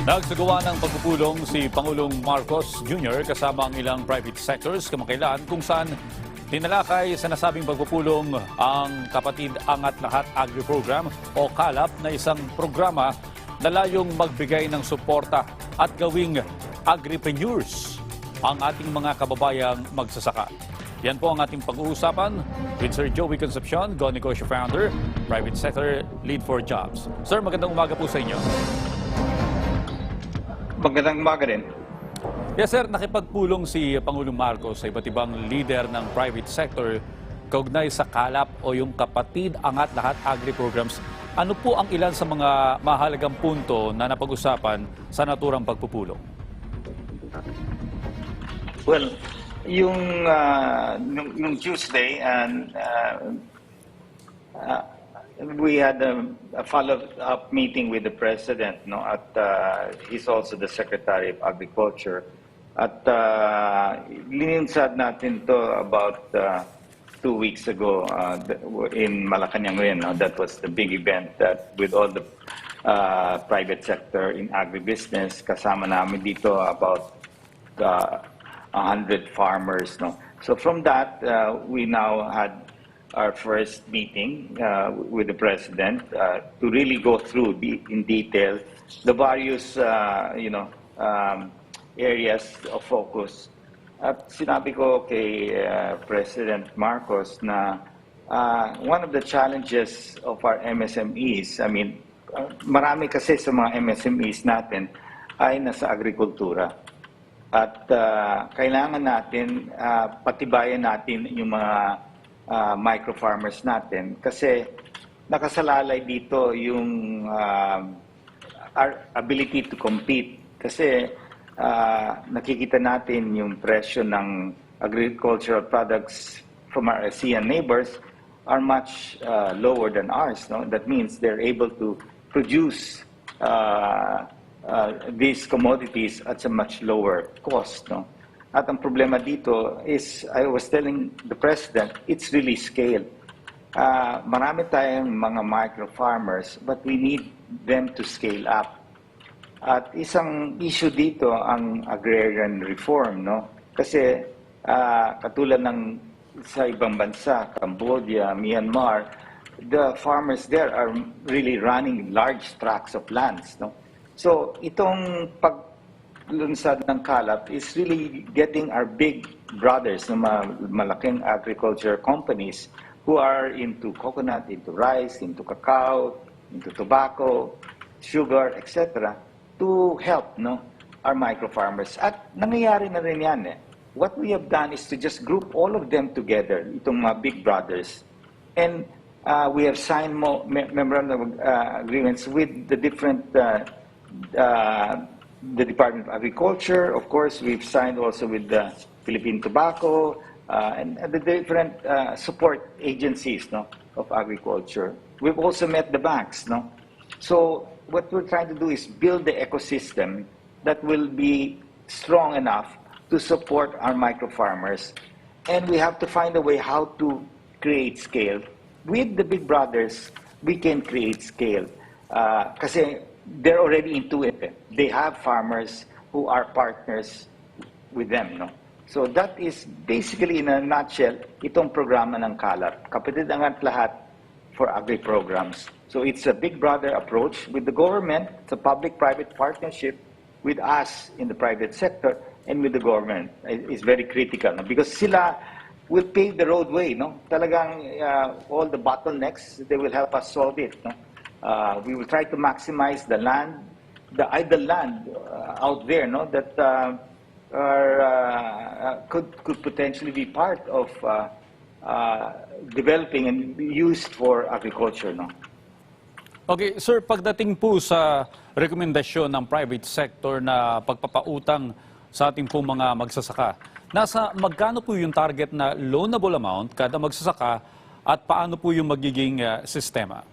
Nagsagawa ng pagpupulong si Pangulong Marcos Jr. kasama ang ilang private sectors kamakailan kung saan tinalakay sa nasabing pagpupulong ang Kapatid Angat Lahat Agri-Program o KALAP na isang programa na layong magbigay ng suporta at gawing agripreneurs ang ating mga kababayang magsasaka. Yan po ang ating pag-uusapan with Sir Joey Concepcion, Go Negosyo Founder, Private Sector Lead for Jobs. Sir, magandang umaga po sa inyo. Magandang umaga din. Yes sir, nakipagpulong si Pangulong Marcos sa iba't ibang leader ng private sector kaugnay sa KALAP o yung Kapatid Angat Lahat Agri-Programs. Ano po ang ilan sa mga mahalagang punto na napag-usapan sa naturang pagpupulong? Well, nung Tuesday, we had a follow-up meeting with the President, no? At he's also the Secretary of Agriculture. At lininsad natin to about 2 weeks ago in Malacanang rin. No? That was the big event that with all the private sector in agribusiness. Kasama namin dito about 100 farmers. No? So from that, we now had our first meeting with the President to really go through in detail the various areas of focus. At sinabi ko kay President Marcos na one of the challenges of our MSMEs, I mean, marami kasi sa mga MSMEs natin ay nasa agrikultura. At kailangan natin patibayan natin yung mga micro farmers natin kasi nakasalalay dito yung our ability to compete kasi nakikita natin yung presyo ng agricultural products from our ASEAN neighbors are much lower than ours. No? That means they're able to produce these commodities at a much lower cost. No? At ang problema dito is, I was telling the President, it's really scale. Marami tayong mga micro farmers, but we need them to scale up. At isang issue dito ang agrarian reform, no? Kasi katulad ng sa ibang bansa, Cambodia, Myanmar, the farmers there are really running large tracts of lands, no? So itong paglunsad ng KALAP is really getting our big brothers, no, malaking agriculture companies who are into coconut, into rice, into cacao, into tobacco, sugar, etc. to help, no, our micro farmers. At nangyayari na rin yan eh. What we have done is to just group all of them together, itong mga big brothers. And we have signed memorandum of agreements with the different, the Department of Agriculture. Of course, we've signed also with the Philippine Tobacco and the different support agencies, no, of agriculture. We've also met the banks. No? So what we're trying to do is build the ecosystem that will be strong enough to support our micro farmers. And we have to find a way how to create scale. With the big brothers, we can create scale. Kasi they're already into it. They have farmers who are partners with them. No? So that is basically in a nutshell, itong programa ng KALAP. Kapatid Angat Lahat for agri-programs. So it's a big brother approach with the government. It's a public-private partnership with us in the private sector and with the government. It's very critical, no? Because sila will pave the roadway. No? Talagang all the bottlenecks, they will help us solve it. No? We will try to maximize the land, the idle land out there, no? That could potentially be part of developing and used for agriculture. No? Okay, sir, pagdating po sa rekomendasyon ng private sector na pagpapautang sa ating pong mga magsasaka, nasa magkano po yung target na loanable amount kada magsasaka at paano po yung magiging sistema?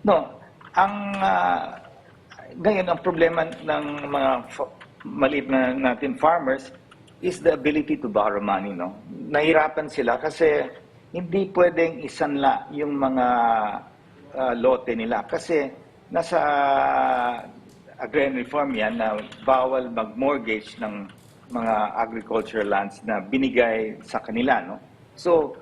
No, ngayon ang problema ng mga maliit na natin farmers is the ability to borrow money. No? Nahirapan sila kasi hindi pwedeng isanla yung mga lote nila kasi nasa agrarian reform yan na bawal mag-mortgage ng mga agricultural lands na binigay sa kanila, no? So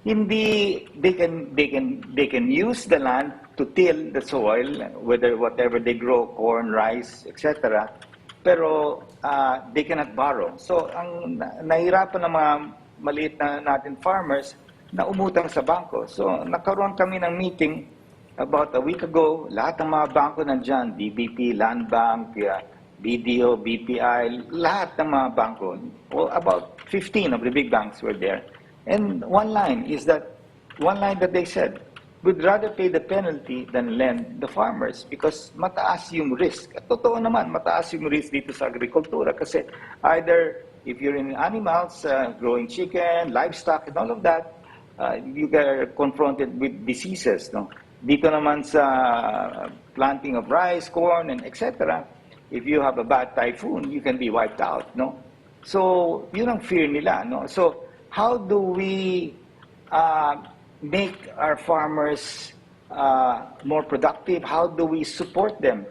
hindi they can use the land to till the soil, whatever they grow, corn, rice, etc. Pero they cannot borrow. So ang nahirapan ng mga maliit na natin farmers na umutang sa bangko. So nagkaroon kami ng meeting about a week ago. Lahat ng mga bangko nandiyan, DBP, Land Bank, BDO, BPI, lahat ng mga bangko, about 15 of the big banks were there. And one line that they said, we'd rather pay the penalty than lend the farmers because mataas yung risk. At totoo naman, mataas yung risk dito sa agrikultura kasi either if you're in animals, growing chicken, livestock, and all of that, you are confronted with diseases, no? Dito naman sa planting of rice, corn, and etc., if you have a bad typhoon, you can be wiped out, no? So, yun ang fear nila, no? So, how do we make our farmers more productive? How do we support them?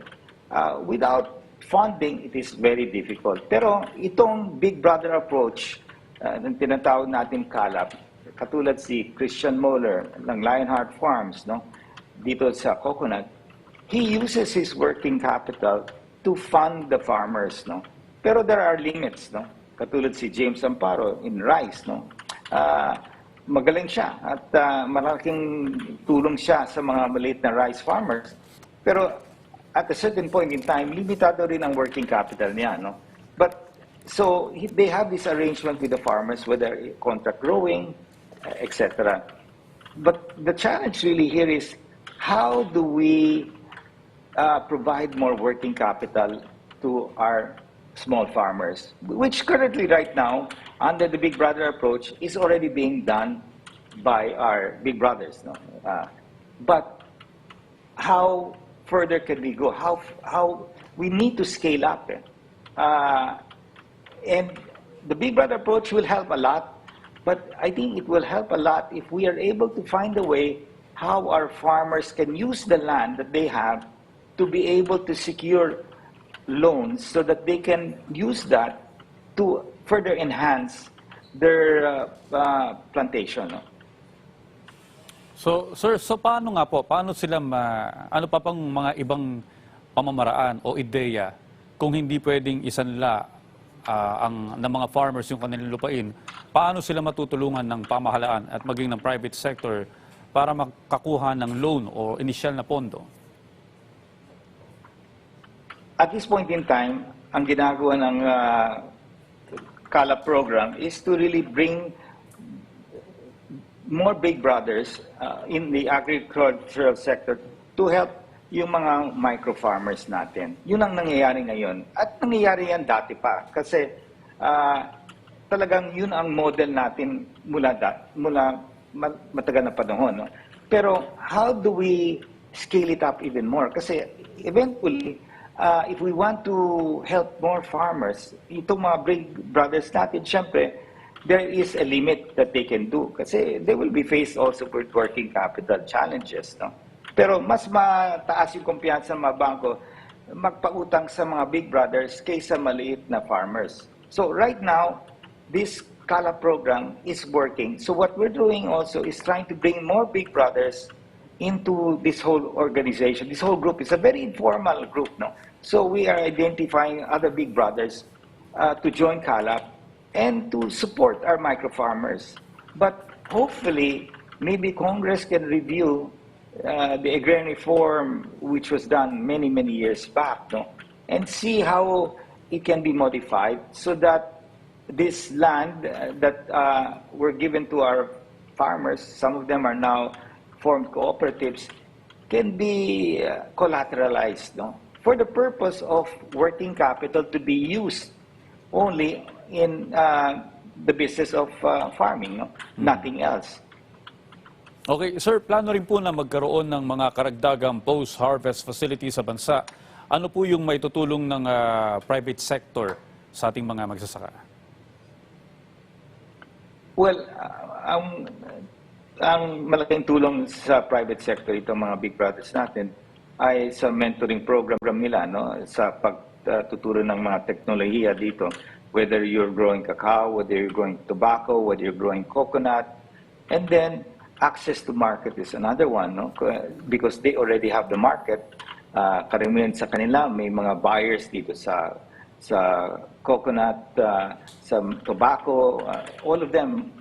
Without funding, it is very difficult. Pero itong Big Brother approach, ng tinatawag natin KALAP, katulad si Christian Moeller ng Lionheart Farms, no? Dito sa coconut, he uses his working capital to fund the farmers, no? Pero there are limits, no? Katulad si James Amparo in rice, no? Magaling siya at malaking tulong siya sa mga maliit na rice farmers. Pero at a certain point in time, limitado rin ang working capital niya, no? But so they have this arrangement with the farmers, whether contract growing, etc. But the challenge really here is how do we provide more working capital to our small farmers, which currently right now, under the Big Brother approach, is already being done by our big brothers. No? But how further can we go? How we need to scale up. And the Big Brother approach will help a lot, but I think it will help a lot if we are able to find a way how our farmers can use the land that they have to be able to secure loans so that they can use that to further enhance their plantation. No? So, sir, paano nga po? Paano sila ano pa pang mga ibang pamamaraan o ideya kung hindi pwedeng isanla ng mga farmers yung kanilang lupain? Paano sila matutulungan ng pamahalaan at maging ng private sector para makakuha ng loan o initial na pondo? At this point in time, ang ginagawa ng KALAP program is to really bring more big brothers in the agricultural sector to help yung mga micro farmers natin. Yun ang nangyayari ngayon. At nangyayari yan dati pa. Kasi talagang yun ang model natin mula matagal na panahon. No? Pero how do we scale it up even more? Kasi eventually, if we want to help more farmers, itong mga big brothers natin, syempre, there is a limit that they can do. Kasi they will be faced also with working capital challenges. No? Pero mas mataas yung kumpiyansa ng mga bangko magpautang sa mga big brothers kaysa maliit na farmers. So right now, this KALAP program is working. So what we're doing also is trying to bring more big brothers into this whole organization. This whole group is a very informal group, no? So we are identifying other big brothers to join KALAP and to support our micro farmers. But hopefully, maybe Congress can review the agrarian reform which was done many, many years back, no? And see how it can be modified so that this land that were given to our farmers, some of them are now formed cooperatives, can be collateralized, no? For the purpose of working capital to be used only in the business of farming, no? Nothing else. Okay, sir, plano rin po na magkaroon ng mga karagdagang post-harvest facilities sa bansa. Ano po yung may tutulong ng private sector sa ating mga magsasaka? Well, ang malaking tulong sa private sector itong mga big brothers natin, ay sa mentoring program nila, no, sa pagtuturo ng mga teknolohiya dito, whether you're growing cacao, whether you're growing tobacco, whether you're growing coconut. And then access to market is another one, no, because they already have the market. Karamihan sa kanila may mga buyers dito sa coconut, sa tobacco, all of them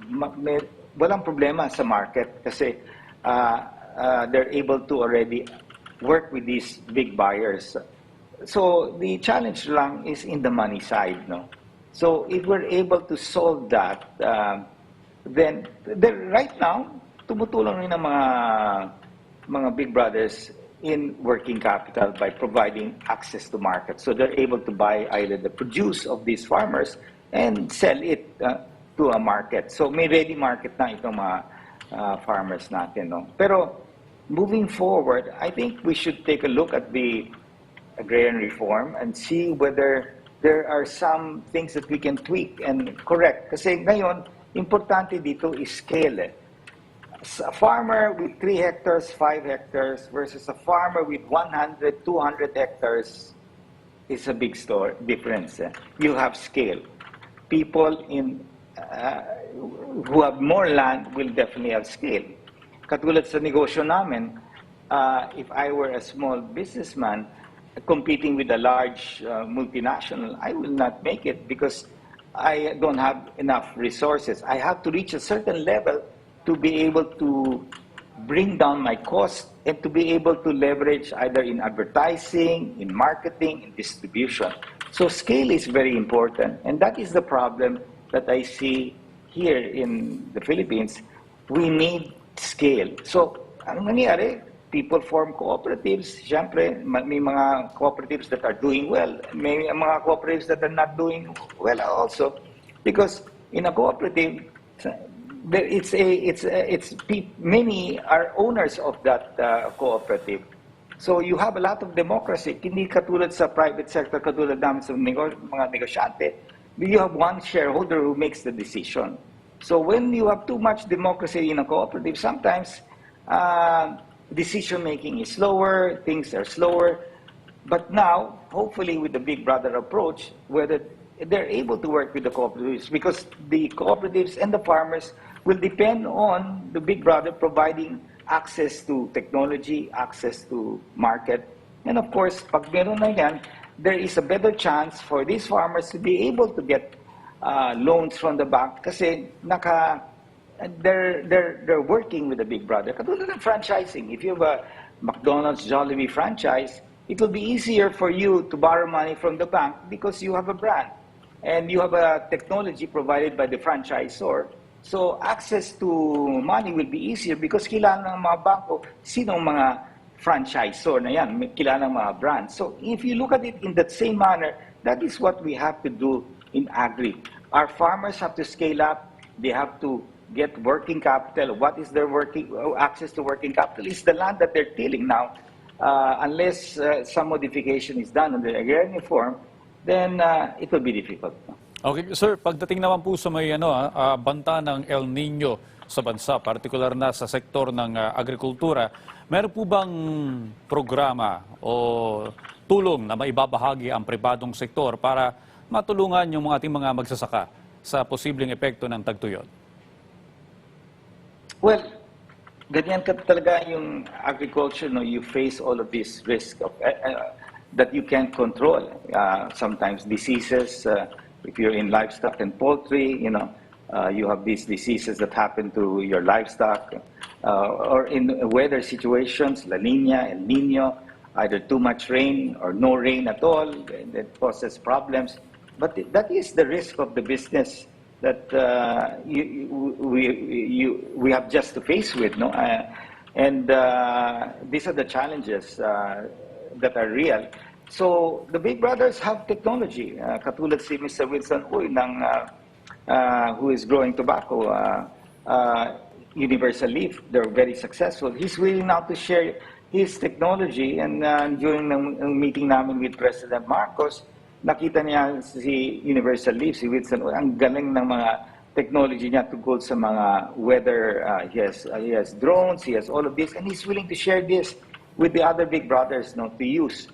walang problema sa market kasi they're able to already work with these big buyers. So the challenge lang is in the money side, no. So if we're able to solve that, then right now tumutulong rin ng mga big brothers in working capital by providing access to market. So they're able to buy either the produce of these farmers and sell it to a market. So may ready market na itong mga farmers natin, no. Pero moving forward, I think we should take a look at the agrarian reform and see whether there are some things that we can tweak and correct. Kasi ngayon, importante dito is scale. A farmer with 3 hectares, 5 hectares versus a farmer with 100, 200 hectares is a big difference. You have scale. People who have more land will definitely have scale. Katulad sa negosyo namin, if I were a small businessman competing with a large multinational, I will not make it because I don't have enough resources. I have to reach a certain level to be able to bring down my cost and to be able to leverage either in advertising, in marketing, in distribution. So scale is very important, and that is the problem that I see here in the Philippines. We need scale. So, ang nangyari, people form cooperatives. Siyempre, may mga cooperatives that are doing well. May mga cooperatives that are not doing well also. Because in a cooperative, many are owners of that cooperative. So you have a lot of democracy. Hindi katulad sa private sector, katulad namin sa mga negosyante. You have one shareholder who makes the decision. So when you have too much democracy in a cooperative, sometimes decision-making is slower, things are slower. But now, hopefully with the Big Brother approach, whether they're able to work with the cooperatives, because the cooperatives and the farmers will depend on the Big Brother providing access to technology, access to market. And of course, pag meron na yan, there is a better chance for these farmers to be able to get loans from the bank kasi they're working with the Big Brother. Katulad ng franchising. If you have a McDonald's, Jollibee franchise, it will be easier for you to borrow money from the bank because you have a brand and you have a technology provided by the franchisor. So access to money will be easier because kilala ng mga bangko sinong mga franchisor na yan, kilala ng mga brands. So if you look at it in that same manner, that is what we have to do in agri. Our farmers have to scale up. They have to get working capital. What is their access to working capital? Is the land that they're tilling now. Unless some modification is done on the agrarian reform, then it will be difficult. Okay, sir, pagdating naman po sa may banta ng El Nino sa bansa, partikular na sa sektor ng agrikultura, meron po bang programa o tulong na maibabahagi ang pribadong sektor para matulungan yung ating mga magsasaka sa posibleng epekto ng tagtuyot? Well, ganyan ka talaga yung agriculture, no? You face all of these risks of, that you can't control. Sometimes diseases, if you're in livestock and poultry, you have these diseases that happen to your livestock, or in weather situations, La Nina, El Nino, either too much rain or no rain at all, that causes problems. But that is the risk of the business that we have just to face with, no? And these are the challenges that are real. So the big brothers have technology. Katulad si Mr. Wilson Uy who is growing tobacco, Universal Leaf. They're very successful. He's willing now to share his technology. And during the meeting namin with President Marcos, nakita niya si Universal Leaf, si Wilson Uy, ang galing ng mga technology niya tungkol sa mga weather. He has drones, he has all of this, and he's willing to share this with the other big brothers, no, to use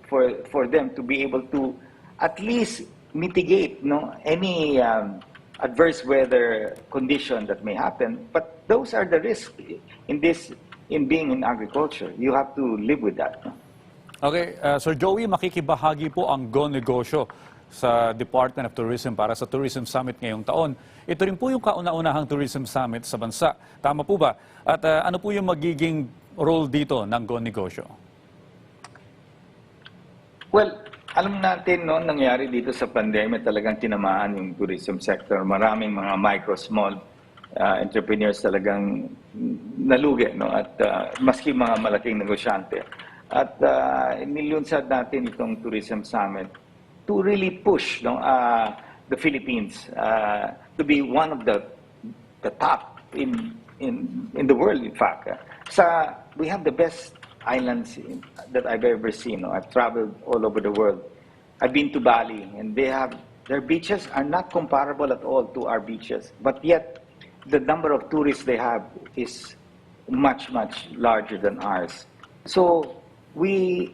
for them to be able to at least mitigate, no, any adverse weather condition that may happen. But those are the risks in being in agriculture. You have to live with that. No? Okay, Sir Joey, makikibahagi po ang Go Negosyo sa Department of Tourism para sa Tourism Summit ngayong taon. Ito rin po yung kauna-unahang Tourism Summit sa bansa. Tama po ba? At ano po yung magiging role dito ng Go Negosyo? Well, alam natin, no, nangyari dito sa pandemya, talagang tinamaan yung tourism sector. Maraming mga micro, small entrepreneurs talagang nalugi, no, at maski mga malaking negosyante. At nilunsad natin itong Tourism Summit to really push, no, the Philippines to be one of the top in the world, in fact. We have the best islands that I've ever seen. No? I've traveled all over the world. I've been to Bali, and their beaches are not comparable at all to our beaches. But yet, the number of tourists they have is much, much larger than ours. So we,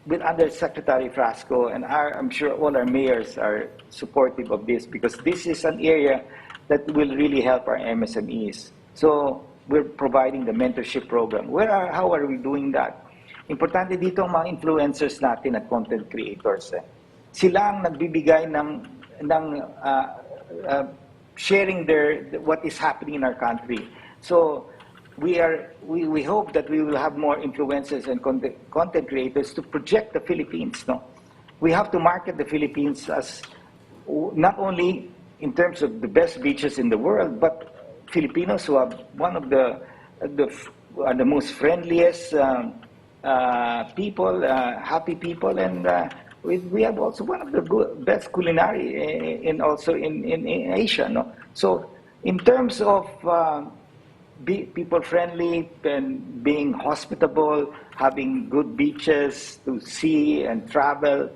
with Undersecretary Frasco, and I'm sure all our mayors are supportive of this, because this is an area that will really help our MSMEs. So we're providing the mentorship program. How are we doing that? Importante dito ang mga influencers natin at content creators. Sila ang nagbibigay ng sharing what is happening in our country. So we hope that we will have more influencers and content creators to project the Philippines. No, we have to market the Philippines as not only in terms of the best beaches in the world, but Filipinos who have one of the most friendliest people, happy people, and we have also one of the best culinary in Asia. No, so in terms of people friendly and being hospitable, having good beaches to see and travel,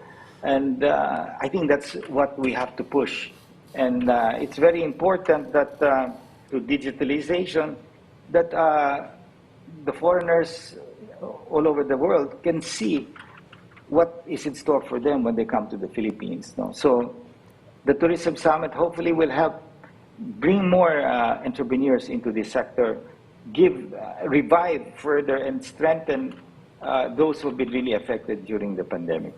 and I think that's what we have to push. And it's very important that through digitalization, that the foreigners all over the world can see what is in store for them when they come to the Philippines. No? So the Tourism Summit hopefully will help bring more entrepreneurs into this sector, revive further and strengthen those who have been really affected during the pandemic.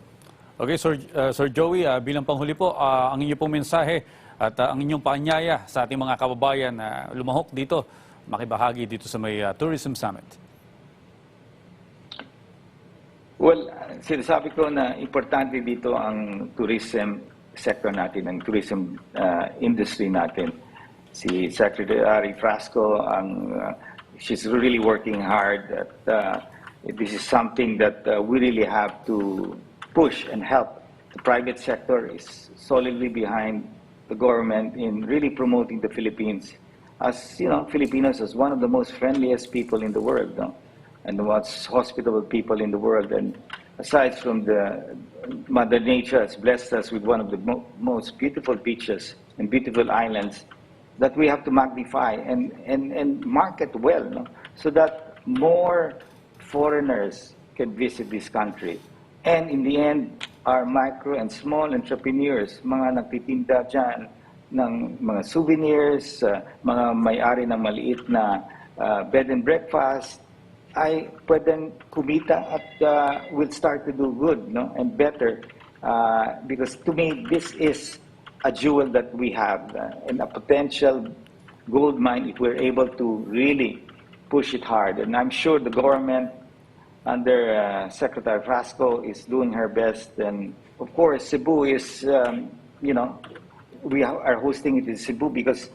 Okay, Sir Joey, bilang panghuli po, ang inyong pong mensahe at ang inyong paanyaya sa ating mga kababayan na lumahok dito, makibahagi dito sa may Tourism Summit. Well, sinasabi ko na importante dito ang tourism sector natin, ang tourism industry natin. Si Secretary Frasco, she's really working hard. This is something that we really have to push and help. The private sector is solidly behind the government in really promoting the Philippines as, Filipinos as one of the most friendliest people in the world, no? And the most hospitable people in the world. And aside from the Mother Nature has blessed us with one of the most beautiful beaches and beautiful islands that we have to magnify and market well, no? So that more foreigners can visit this country. And in the end, our micro and small entrepreneurs, mga nagtitinda dyan ng mga souvenirs, mga may-ari ng maliit na bed and breakfast, ay pwedeng kumita at will start to do good, no, and better, because to me this is a jewel that we have and a potential gold mine if we're able to really push it hard. And I'm sure the government under Secretary Frasco is doing her best, and of course Cebu is we are hosting it in Cebu because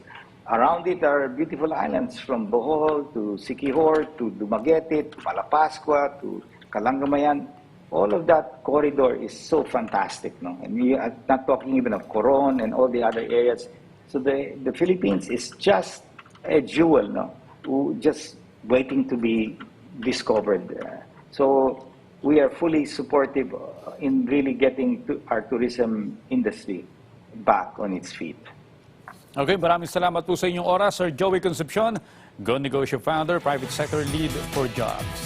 around it are beautiful islands from Bohol to Siquijor to Dumaguete to Malapascua to Calangamayan. All of that corridor is so fantastic, no? And we are not talking even of Coron and all the other areas. So the Philippines is just a jewel, no? Just waiting to be discovered. So we are fully supportive in really getting our tourism industry back on its feet. Okay, maraming salamat po sa inyong oras, Sir Joey Concepcion, Go Negosyo Founder, Private Sector Lead for Jobs.